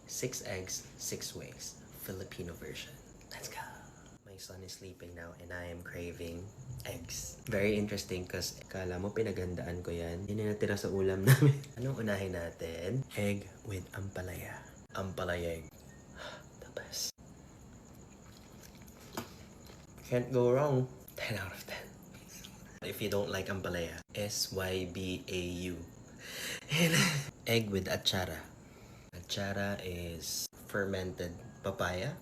6 eggs, 6 ways. Filipino version. Let's go! My son is sleeping now and I am craving eggs. Very interesting because kala mo pinaghandaan ko yan. Yun yung natira sa ulam namin. Anong unahin natin? Egg with ampalaya. Ampalaya egg. The best. Can't go wrong. 10 out of 10. If you don't like ampalaya, SYBAU. Egg with achara. Achara is fermented papaya.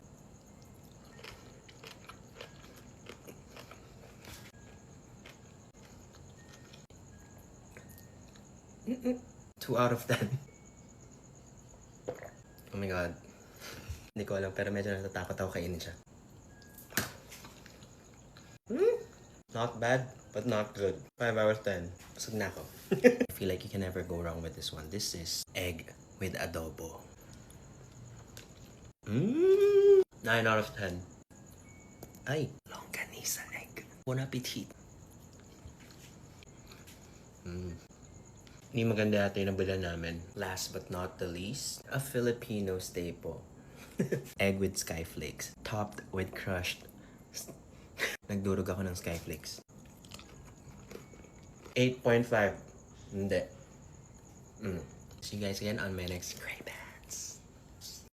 Mm-mm. 2 out of 10. Oh my god. Hindi ko alam pero medyo natatakot ako kainin siya. Not bad, but not good. 5 out of 10. Busog na ako. I feel like you can never go wrong with this one. This is egg with adobo. 9 out of 10. Ay, longganisa egg. Bon appetit. Hindi maganda yata yung nabilan namin. Last but not the least, a Filipino staple. Egg with skyflakes. Topped with crushed. Nagdurog ako ng skyflakes. 8.5. Hindi. See you guys again on my next Grey Bag.